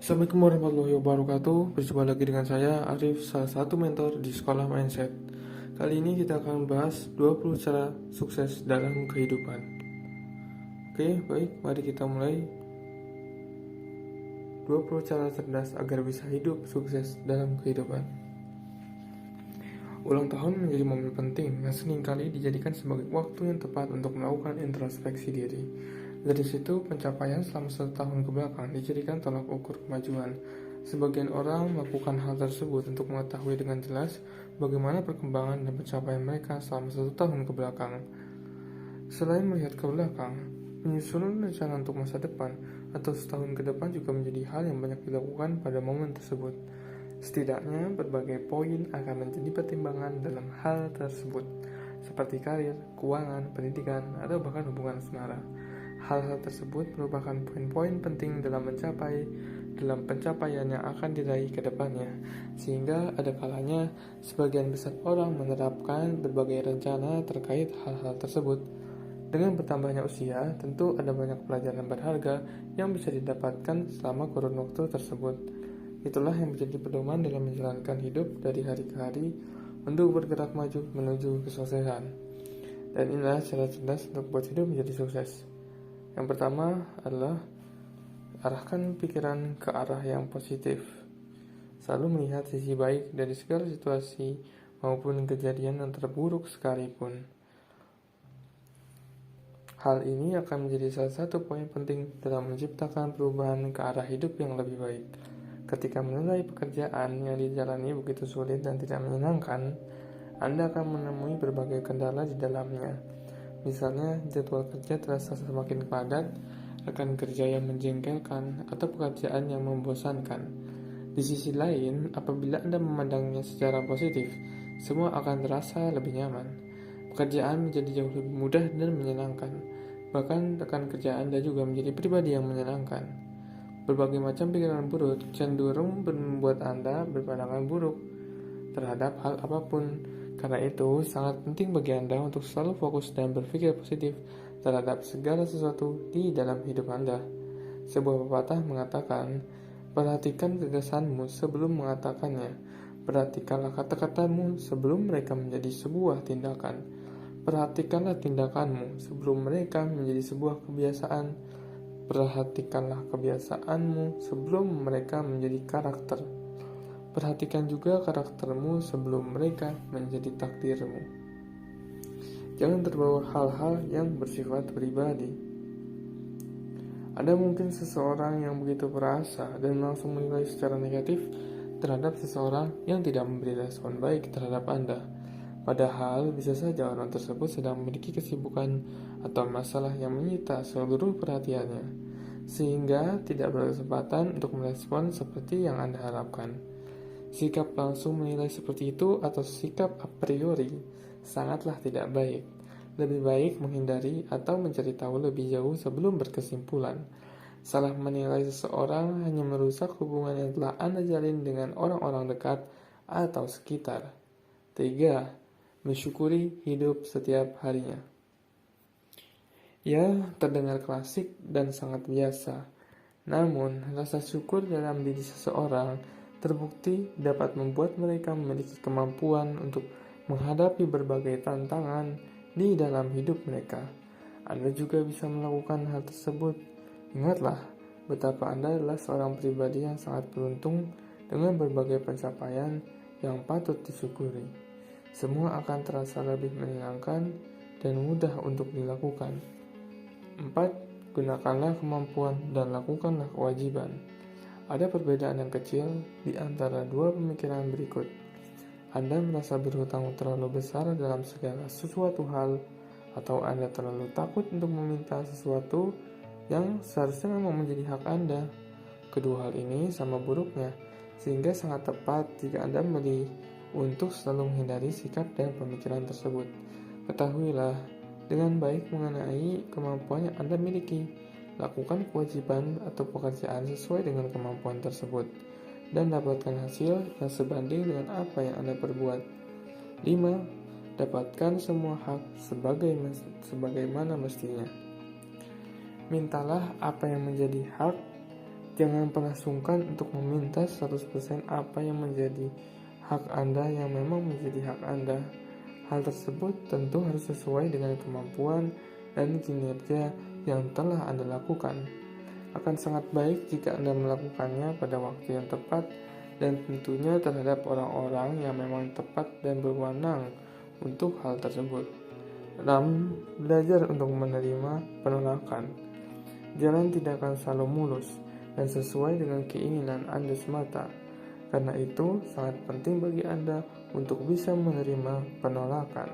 Assalamualaikum warahmatullahi wabarakatuh. Berjumpa lagi dengan saya Arif, salah satu mentor di Sekolah Mindset. Kali ini kita akan membahas 20 cara sukses dalam kehidupan. Oke, baik, mari kita mulai. 20 cara cerdas agar bisa hidup sukses dalam kehidupan. Ulang tahun menjadi momen penting yang seringkali dijadikan sebagai waktu yang tepat untuk melakukan introspeksi diri. Dari situ, pencapaian selama 1 tahun kebelakang dijadikan tolak ukur kemajuan. Sebagian orang melakukan hal tersebut untuk mengetahui dengan jelas bagaimana perkembangan dan pencapaian mereka selama 1 tahun kebelakang. Selain melihat ke belakang, penyusunan rencana untuk masa depan atau setahun ke depan juga menjadi hal yang banyak dilakukan pada momen tersebut. Setidaknya, berbagai poin akan menjadi pertimbangan dalam hal tersebut, seperti karir, keuangan, pendidikan, atau bahkan hubungan asmara. Hal-hal tersebut merupakan poin-poin penting dalam pencapaian yang akan diraih ke depannya, sehingga ada kalanya sebagian besar orang menerapkan berbagai rencana terkait hal-hal tersebut. Dengan bertambahnya usia, tentu ada banyak pelajaran berharga yang bisa didapatkan selama kurun waktu tersebut. Itulah yang menjadi pedoman dalam menjalankan hidup dari hari ke hari untuk bergerak maju menuju kesuksesan. Dan inilah cara cerdas untuk buat hidup menjadi sukses. Yang pertama adalah arahkan pikiran ke arah yang positif. Selalu melihat sisi baik dari segala situasi maupun kejadian yang terburuk sekalipun. Hal ini akan menjadi salah satu poin penting dalam menciptakan perubahan ke arah hidup yang lebih baik. Ketika menilai pekerjaan yang dijalani begitu sulit dan tidak menyenangkan, Anda akan menemui berbagai kendala di dalamnya. Misalnya, jadwal kerja terasa semakin padat, rekan kerja yang menjengkelkan, atau pekerjaan yang membosankan. Di sisi lain, apabila Anda memandangnya secara positif, semua akan terasa lebih nyaman. Pekerjaan menjadi jauh lebih mudah dan menyenangkan. Bahkan rekan kerja Anda juga menjadi pribadi yang menyenangkan. Berbagai macam pikiran buruk cenderung membuat Anda berpandangan buruk terhadap hal apapun. Karena itu, sangat penting bagi Anda untuk selalu fokus dan berpikir positif terhadap segala sesuatu di dalam hidup Anda. Sebuah pepatah mengatakan, perhatikan gagasanmu sebelum mengatakannya. Perhatikanlah kata-katamu sebelum mereka menjadi sebuah tindakan. Perhatikanlah tindakanmu sebelum mereka menjadi sebuah kebiasaan. Perhatikanlah kebiasaanmu sebelum mereka menjadi karakter. Perhatikan juga karaktermu sebelum mereka menjadi takdirmu. Jangan terbawa hal-hal yang bersifat pribadi. Ada mungkin seseorang yang begitu perasa dan langsung menilai secara negatif terhadap seseorang yang tidak memberi respon baik terhadap Anda. Padahal bisa saja orang tersebut sedang memiliki kesibukan atau masalah yang menyita seluruh perhatiannya, sehingga tidak berkesempatan untuk merespon seperti yang Anda harapkan. Sikap langsung menilai seperti itu atau sikap a priori sangatlah tidak baik. Lebih baik menghindari atau mencari tahu lebih jauh sebelum berkesimpulan. Salah menilai seseorang hanya merusak hubungan yang telah Anda jalin dengan orang-orang dekat atau sekitar. 3. Mensyukuri hidup setiap harinya. Ya, terdengar klasik dan sangat biasa. Namun, rasa syukur dalam diri seseorang terbukti dapat membuat mereka memiliki kemampuan untuk menghadapi berbagai tantangan di dalam hidup mereka. Anda juga bisa melakukan hal tersebut. Ingatlah betapa Anda adalah seorang pribadi yang sangat beruntung dengan berbagai pencapaian yang patut disyukuri. Semua akan terasa lebih menyenangkan dan mudah untuk dilakukan. 4. Gunakanlah kemampuan dan lakukanlah kewajiban. Ada perbedaan yang kecil di antara dua pemikiran berikut. Anda merasa berhutang terlalu besar dalam segala sesuatu hal, atau Anda terlalu takut untuk meminta sesuatu yang seharusnya memang menjadi hak Anda. Kedua hal ini sama buruknya, sehingga sangat tepat jika Anda memilih untuk selalu menghindari sikap dan pemikiran tersebut. Ketahuilah dengan baik mengenai kemampuan yang Anda miliki. Lakukan kewajiban atau pekerjaan sesuai dengan kemampuan tersebut dan dapatkan hasil yang sebanding dengan apa yang Anda perbuat. 5. Dapatkan semua hak sebagaimana mestinya. Mintalah apa yang menjadi hak Jangan pernah sungkan untuk meminta 100% apa yang menjadi hak Anda yang memang menjadi hak Anda. Hal tersebut tentu harus sesuai dengan kemampuan dan kinerja yang telah Anda lakukan. Akan sangat baik jika Anda melakukannya pada waktu yang tepat dan tentunya terhadap orang-orang yang memang tepat dan berwenang untuk hal tersebut. 6. Belajar untuk menerima penolakan. Jalan tidak akan selalu mulus dan sesuai dengan keinginan Anda semata. Karena itu, sangat penting bagi Anda untuk bisa menerima penolakan.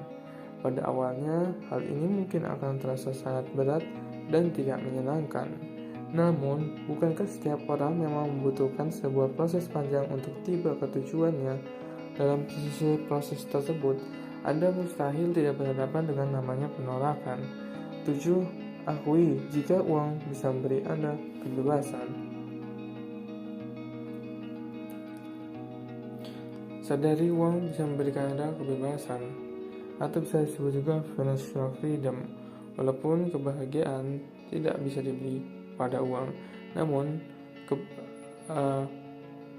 Pada awalnya, hal ini mungkin akan terasa sangat berat dan tidak menyenangkan. Namun, bukankah setiap orang memang membutuhkan sebuah proses panjang untuk tiba ke tujuannya? Dalam proses tersebut, Anda mustahil tidak berhadapan dengan namanya penolakan. 7. Akui jika uang bisa memberi Anda kebebasan. Sadari uang bisa memberikan Anda kebebasan, atau bisa disebut juga financial freedom. Walaupun kebahagiaan tidak bisa dibeli pada uang, namun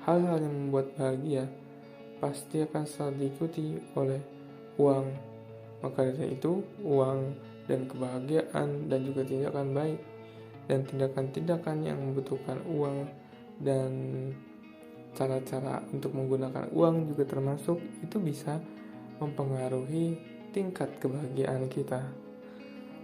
hal-hal yang membuat bahagia pasti akan selalu diikuti oleh uang. Maka dari itu, uang dan kebahagiaan dan juga tindakan baik dan tindakan-tindakan yang membutuhkan uang dan cara-cara untuk menggunakan uang juga termasuk, itu bisa mempengaruhi tingkat kebahagiaan kita.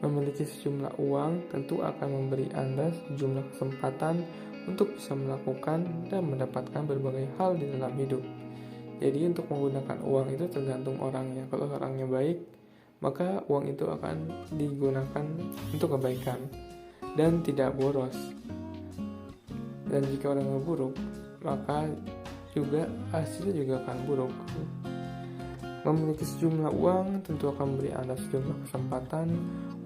Memiliki sejumlah uang tentu akan memberi Anda sejumlah kesempatan untuk bisa melakukan dan mendapatkan berbagai hal di dalam hidup. Jadi untuk menggunakan uang itu tergantung orangnya. Kalau orangnya baik, maka uang itu akan digunakan untuk kebaikan dan tidak boros. Dan jika orangnya buruk, maka juga hasilnya juga akan buruk. Memiliki sejumlah uang tentu akan memberi Anda sejumlah kesempatan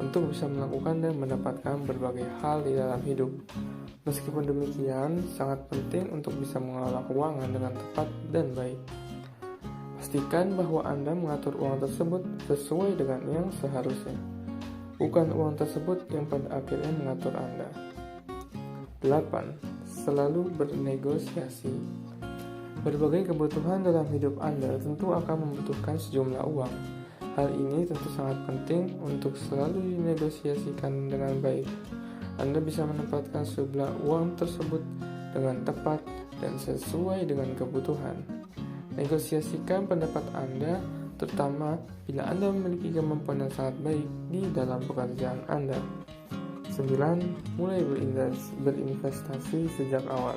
untuk bisa melakukan dan mendapatkan berbagai hal di dalam hidup. Meskipun demikian, sangat penting untuk bisa mengelola keuangan dengan tepat dan baik. Pastikan bahwa Anda mengatur uang tersebut sesuai dengan yang seharusnya, bukan uang tersebut yang pada akhirnya mengatur Anda. 8. Selalu bernegosiasi. Berbagai kebutuhan dalam hidup Anda tentu akan membutuhkan sejumlah uang. Hal ini tentu sangat penting untuk selalu dinegosiasikan dengan baik. Anda bisa menempatkan sejumlah uang tersebut dengan tepat dan sesuai dengan kebutuhan. Negosiasikan pendapat Anda, terutama bila Anda memiliki kemampuan yang sangat baik di dalam pekerjaan Anda. 9. Mulai berinvestasi sejak awal.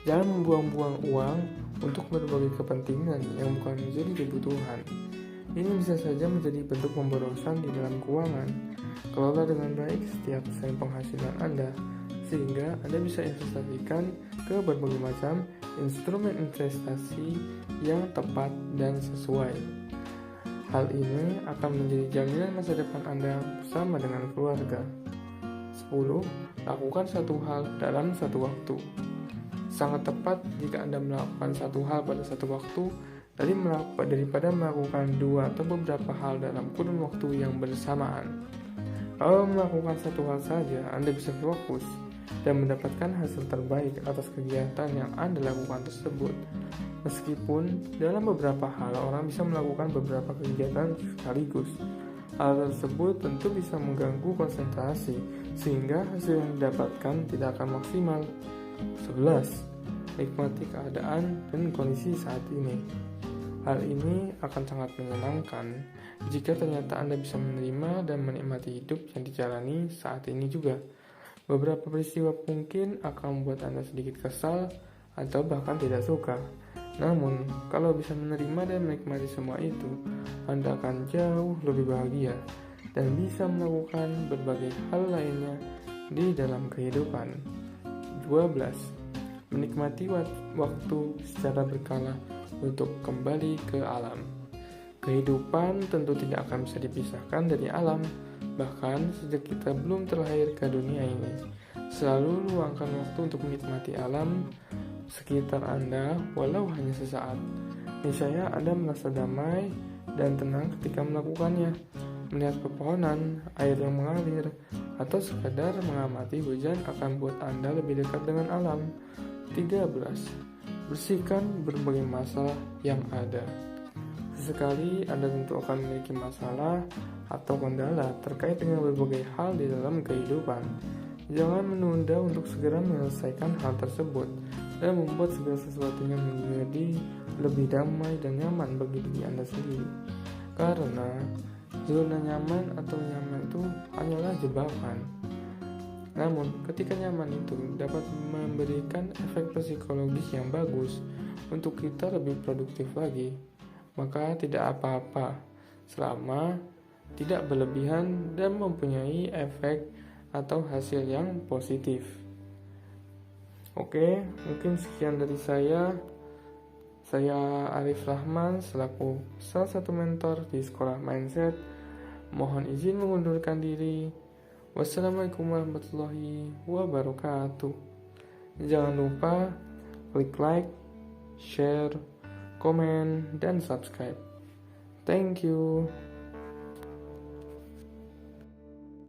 Jangan membuang-buang uang untuk berbagai kepentingan yang bukan menjadi kebutuhan. Ini bisa saja menjadi bentuk pemborosan di dalam keuangan. Kelola dengan baik setiap sen penghasilan Anda, sehingga Anda bisa investasikan ke berbagai macam instrumen investasi yang tepat dan sesuai. Hal ini akan menjadi jaminan masa depan Anda bersama dengan keluarga. 10. Lakukan satu hal dalam satu waktu. Sangat tepat jika Anda melakukan satu hal pada satu waktu daripada melakukan dua atau beberapa hal dalam kurun waktu yang bersamaan. Kalau melakukan satu hal saja, Anda bisa fokus dan mendapatkan hasil terbaik atas kegiatan yang Anda lakukan tersebut. Meskipun dalam beberapa hal orang bisa melakukan beberapa kegiatan sekaligus, hal tersebut tentu bisa mengganggu konsentrasi sehingga hasil yang didapatkan tidak akan maksimal. 11. Nikmati keadaan dan kondisi saat ini. Hal ini akan sangat menyenangkan jika ternyata Anda bisa menerima dan menikmati hidup yang dijalani saat ini juga. Beberapa peristiwa mungkin akan membuat Anda sedikit kesal atau bahkan tidak suka. Namun, kalau bisa menerima dan menikmati semua itu, Anda akan jauh lebih bahagia dan bisa melakukan berbagai hal lainnya di dalam kehidupan. 12. Menikmati waktu secara berkala untuk kembali ke alam. Kehidupan tentu tidak akan bisa dipisahkan dari alam, bahkan sejak kita belum terlahir ke dunia ini. Selalu luangkan waktu untuk menikmati alam sekitar Anda walau hanya sesaat. Niscaya Anda merasa damai dan tenang ketika melakukannya. melihat pepohonan, air yang mengalir, atau sekadar mengamati hujan akan buat Anda lebih dekat dengan alam. 13. Bersihkan berbagai masalah yang ada. Sesekali Anda tentu akan memiliki masalah atau kendala terkait dengan berbagai hal di dalam kehidupan. Jangan menunda untuk segera menyelesaikan hal tersebut dan membuat segala sesuatunya menjadi lebih damai dan nyaman bagi diri Anda sendiri. Karena zona nyaman atau nyaman itu hanyalah jebakan. Namun, ketika nyaman itu dapat memberikan efek psikologis yang bagus untuk kita lebih produktif lagi, maka tidak apa-apa selama tidak berlebihan dan mempunyai efek atau hasil yang positif. Oke, mungkin sekian dari saya. Saya Arif Rahman selaku salah satu mentor di Sekolah Mindset. Mohon izin mengundurkan diri. Wassalamualaikum warahmatullahi wabarakatuh. Jangan lupa klik like, share, komen, dan subscribe. Thank you.